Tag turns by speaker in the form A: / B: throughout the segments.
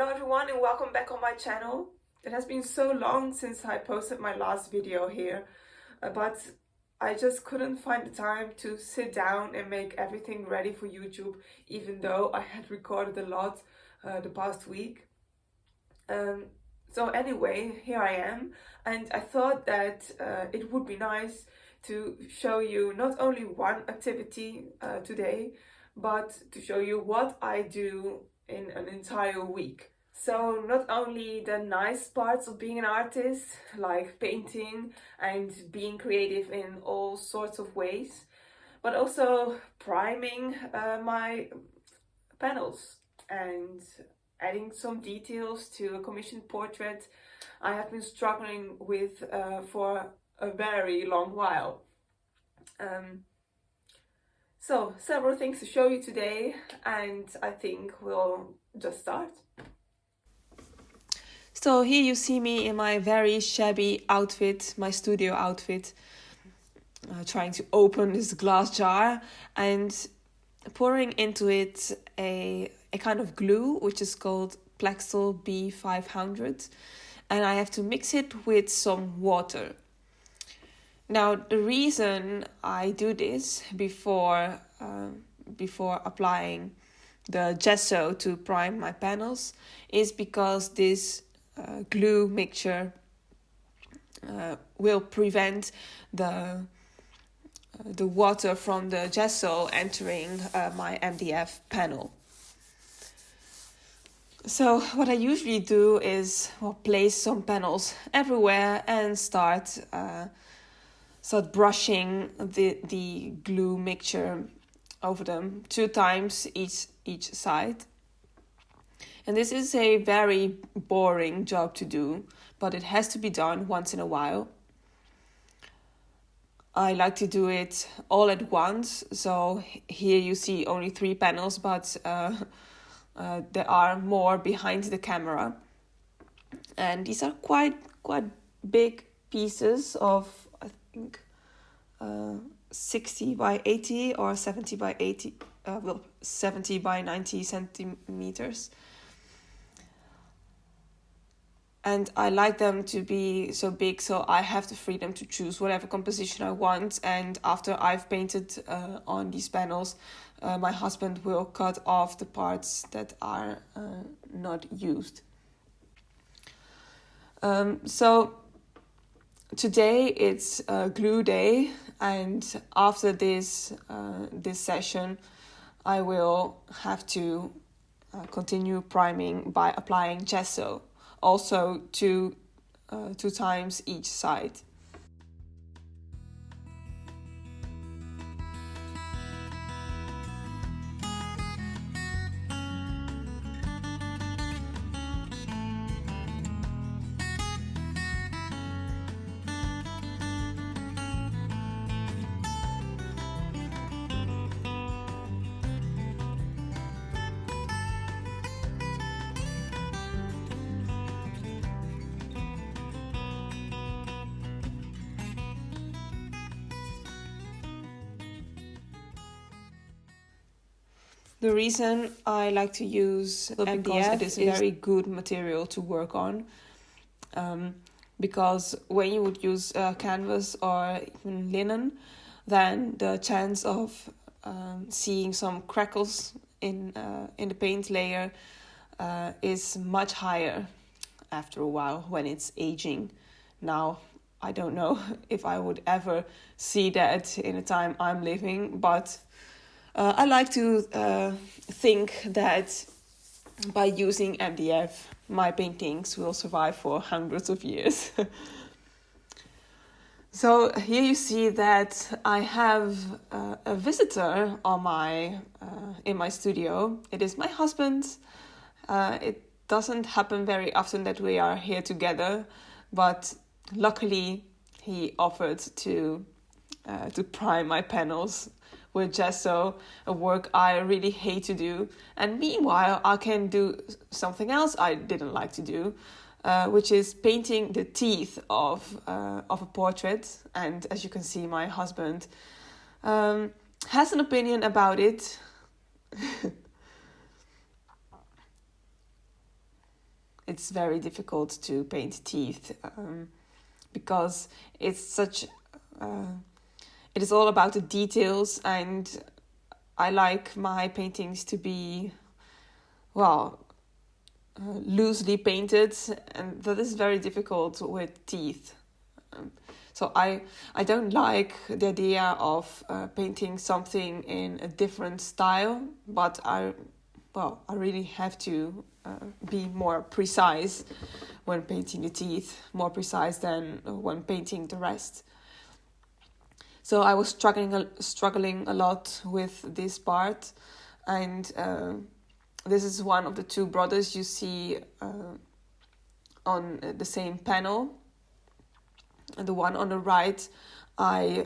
A: Hello everyone and welcome back on my channel. It has been so long since I posted my last video here, but I just couldn't find the time to sit down and make everything ready for YouTube, even though I had recorded a lot the past week. So anyway, here I am, and I thought that it would be nice to show you not only one activity today, but to show you what I do in an entire week. So not only the nice parts of being an artist, like painting and being creative in all sorts of ways, but also priming my panels and adding some details to a commissioned portrait I have been struggling with for a very long while. So several things to show you today, and I think we'll just start. So here you see me in my very shabby outfit, my studio outfit, trying to open this glass jar and pouring into it a kind of glue which is called Plexel B500, and I have to mix it with some water. Now the reason I do this before applying the gesso to prime my panels is because this glue mixture will prevent the water from the gesso entering my MDF panel. So what I usually do is place some panels everywhere and start brushing the glue mixture over them 2 times each side. And this is a very boring job to do, but it has to be done once in a while. I like to do it all at once, so here you see only 3 panels, but there are more behind the camera. And these are quite big pieces of, I think, 60 by 80 or 70 by 80, 70 by 90 centimeters. And I like them to be so big, so I have the freedom to choose whatever composition I want. And after I've painted on these panels, my husband will cut off the parts that are not used. So today it's glue day, and after this session, I will have to continue priming by applying gesso. Also 2 times each side. The reason I like to use MDF it is a very good material to work on, because when you would use canvas or even linen, then the chance of seeing some crackles in the paint layer is much higher after a while when it's aging. Now, I don't know if I would ever see that in the time I'm living, but I like to think that by using MDF, my paintings will survive for hundreds of years. So here you see that I have a visitor on in my studio. It is my husband. It doesn't happen very often that we are here together, but luckily he offered to prime my panels with gesso, a work I really hate to do. And meanwhile, I can do something else I didn't like to do, which is painting the teeth of a portrait. And as you can see, my husband has an opinion about it. it's very difficult to paint teeth because it's such it is all about the details, and I like my paintings to be loosely painted, and that is very difficult with teeth. So I don't like the idea of painting something in a different style, but I really have to be more precise when painting the teeth, more precise than when painting the rest. So I was struggling a lot with this part, and this is one of the two brothers you see on the same panel. And the one on the right, I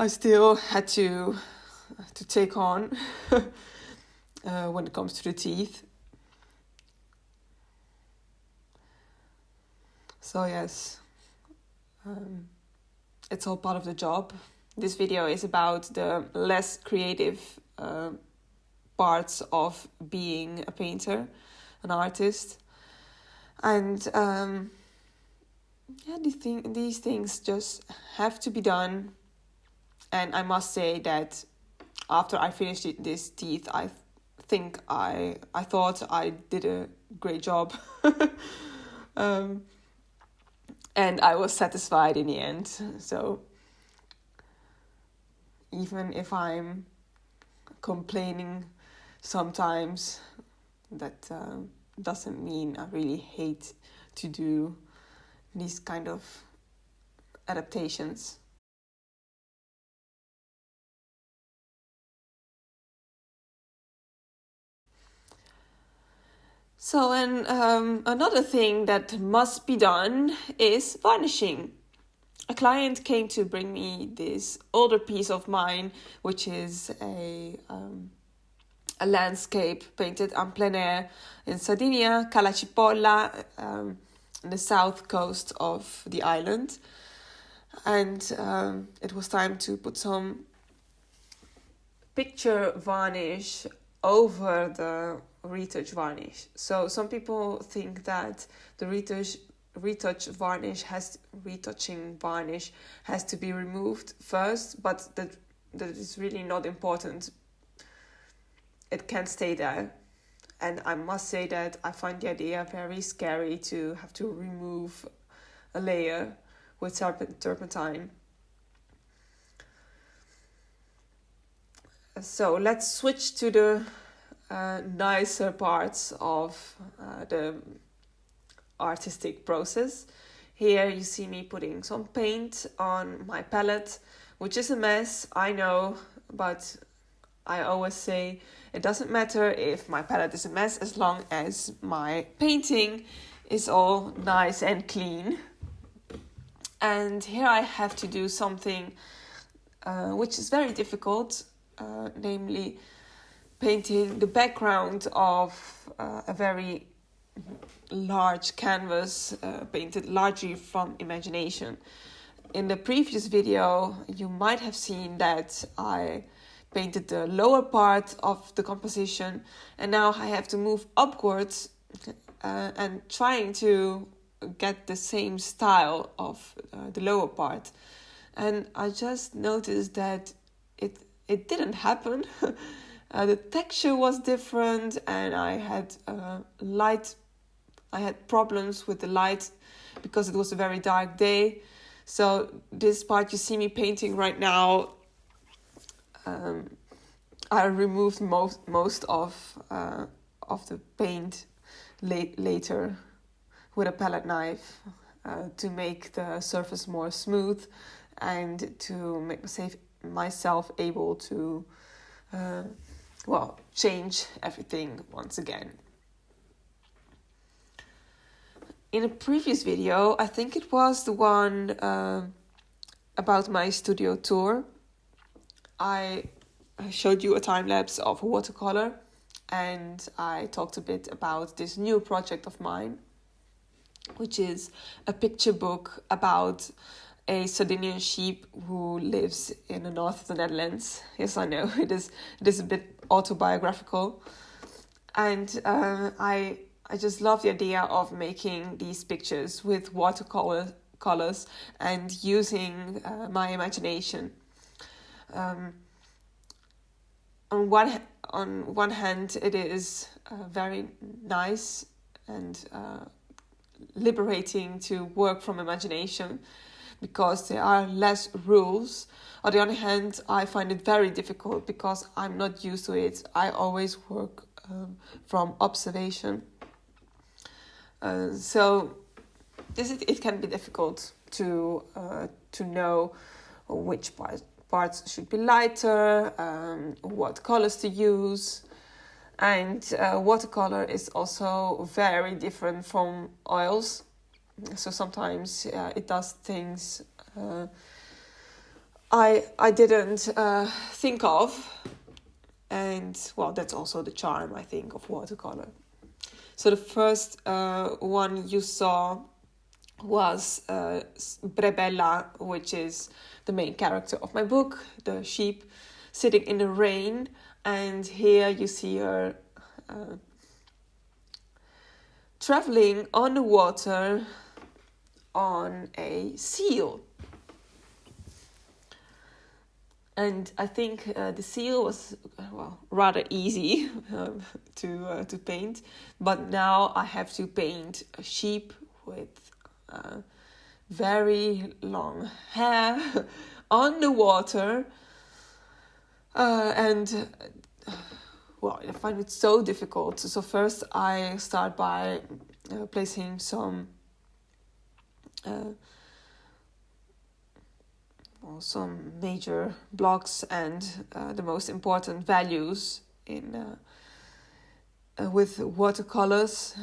A: still had to take on when it comes to the teeth. So yes, it's all part of the job. This video is about the less creative parts of being a painter, an artist, and these things just have to be done. And I must say that after I finished this teeth, I thought I did a great job. And I was satisfied in the end. So even if I'm complaining sometimes, that doesn't mean I really hate to do these kind of adaptations. So, and another thing that must be done is varnishing. A client came to bring me this older piece of mine, which is a landscape painted en plein air in Sardinia, Cala Cipolla, on the south coast of the island. And it was time to put some picture varnish over the retouch varnish. So some people think that the retouching varnish has to be removed first, but that is really not important. It can stay there. And I must say that I find the idea very scary to have to remove a layer with turpentine. So let's switch to the nicer parts of the artistic process. Here you see me putting some paint on my palette, which is a mess, I know, but I always say it doesn't matter if my palette is a mess as long as my painting is all nice and clean. And here I have to do something which is very difficult, namely painting the background of a very large canvas, painted largely from imagination. In the previous video, you might have seen that I painted the lower part of the composition, and now I have to move upwards and trying to get the same style of the lower part. And I just noticed that it didn't happen. The texture was different, and I had problems with the light because it was a very dark day. So this part you see me painting right now, I removed most of the paint later with a palette knife to make the surface more smooth and to make myself able to change everything once again. In a previous video, I think it was the one about my studio tour, I showed you a time-lapse of watercolor, and I talked a bit about this new project of mine, which is a picture book about a Sardinian sheep who lives in the north of the Netherlands. Yes, I know, it is a bit autobiographical. And I I just love the idea of making these pictures with watercolor colors and using my imagination. On one hand, it is very nice and liberating to work from imagination because there are less rules. On the other hand, I find it very difficult because I'm not used to it. I always work from observation. So it can be difficult to know which parts should be lighter, what colors to use. And watercolor is also very different from oils. So sometimes it does things I didn't think of. And well, that's also the charm, I think, of watercolor. So the first one you saw was Brebella, which is the main character of my book, the sheep sitting in the rain. And here you see her traveling on the water on a seal. And I think the seal was rather easy to paint, but now I have to paint a sheep with very long hair on the water, and I find it so difficult. So first I start by placing some major blocks and the most important values in with watercolors,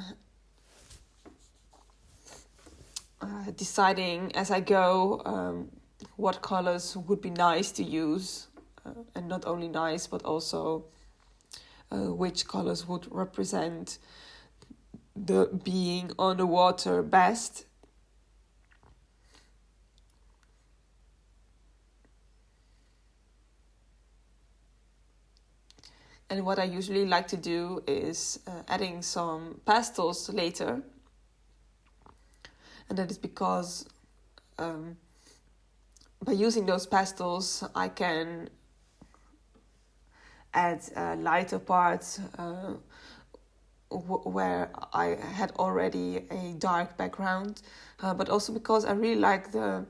A: deciding as I go what colors would be nice to use, and not only nice but also which colors would represent the being on the water best. And what I usually like to do is adding some pastels later. And that is because by using those pastels, I can add lighter parts where I had already a dark background. But also because I really like the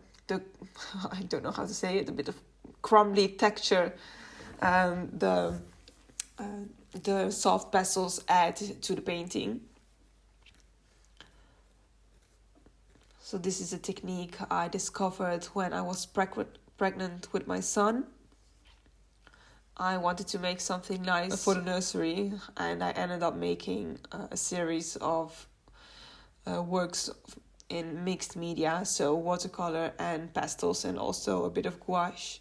A: I don't know how to say it, a bit of crumbly texture the soft pastels add to the painting. So this is a technique I discovered when I was pregnant with my son. I wanted to make something nice for the nursery, and I ended up making a series of works in mixed media, so watercolor and pastels and also a bit of gouache.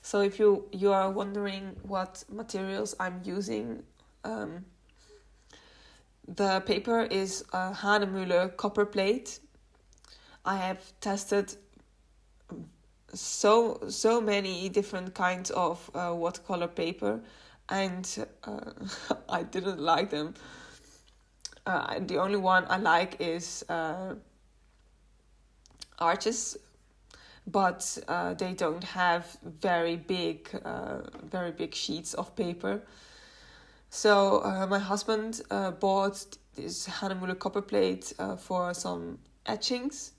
A: So if you are wondering what materials I'm using, the paper is a Hanemüller copper plate. I have tested so many different kinds of watercolor paper, and I didn't like them. The only one I like is Arches, but they don't have very big sheets of paper. So my husband bought this Hanemüller copper plate for some etchings,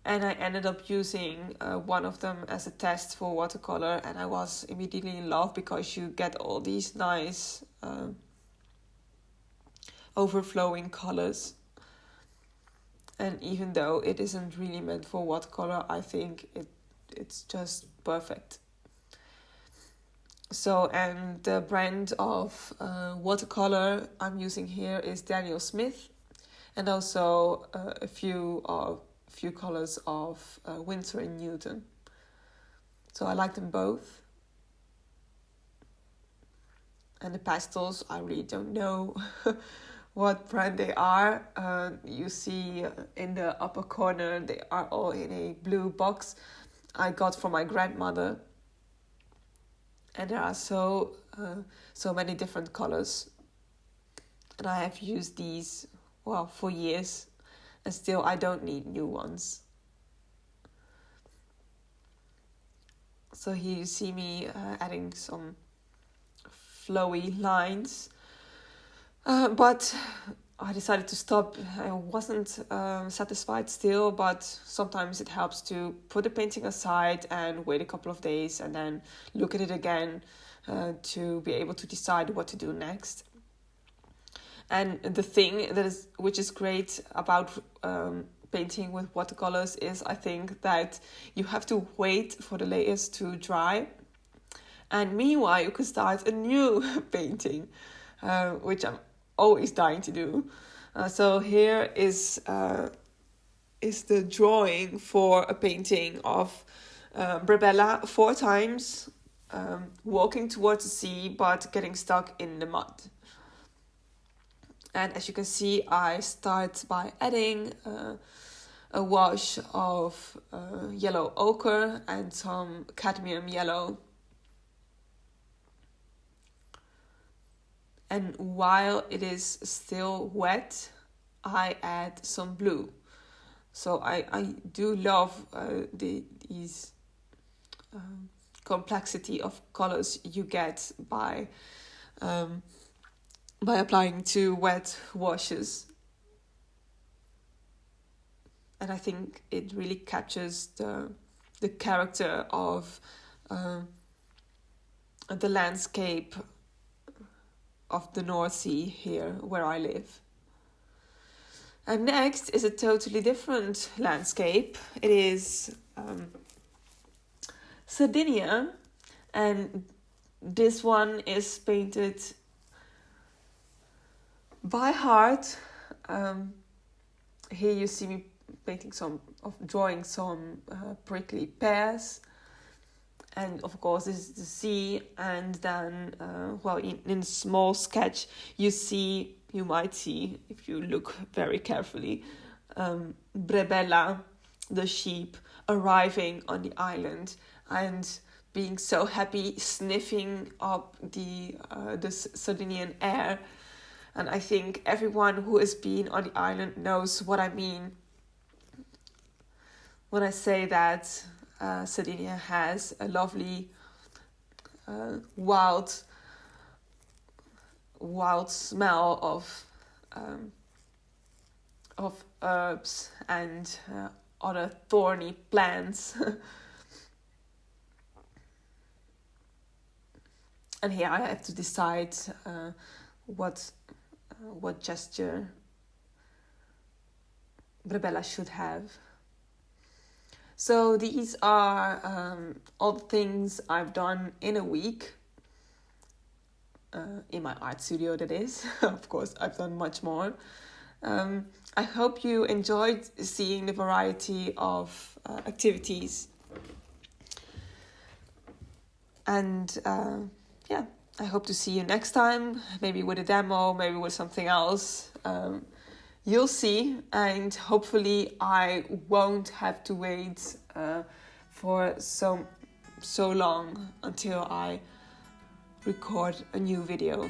A: and I ended up using one of them as a test for watercolor, and I was immediately in love because you get all these nice overflowing colors. And even though it isn't really meant for watercolor, I think it's just perfect. So, and the brand of watercolor I'm using here is Daniel Smith, and also a few colors of Winsor & Newton. So I like them both. And the pastels, I really don't know what brand they are. You see in the upper corner, they are all in a blue box I got from my grandmother. And there are so many different colors. And I have used these, well, for years. And still I don't need new ones. So here you see me adding some flowy lines. But I decided to stop. I wasn't satisfied still, but sometimes it helps to put the painting aside and wait a couple of days and then look at it again to be able to decide what to do next. And the thing which is great about painting with watercolors is, I think, that you have to wait for the layers to dry, and meanwhile you can start a new painting, which I'm always dying to do. So here is the drawing for a painting of Brabella 4 times walking towards the sea but getting stuck in the mud. And as you can see, I start by adding a wash of yellow ochre and some cadmium yellow. And while it is still wet, I add some blue. So I do love these complexity of colors you get by applying to wet washes. And I think it really captures the character of the landscape of the North Sea here where I live. And next is a totally different landscape. It is Sardinia, and this one is painted by heart. Here you see me drawing some prickly pears, and of course this is the sea. And then, in a small sketch, you might see, if you look very carefully, Brabella, the sheep, arriving on the island and being so happy, sniffing up the Sardinian air. And I think everyone who has been on the island knows what I mean when I say that Sardinia has a lovely wild smell of herbs and other thorny plants. And here I have to decide what gesture Brabella should have. So these are all the things I've done in a week. In my art studio, that is. Of course, I've done much more. I hope you enjoyed seeing the variety of activities. And I hope to see you next time, maybe with a demo, maybe with something else. You'll see, and hopefully I won't have to wait for so long until I record a new video.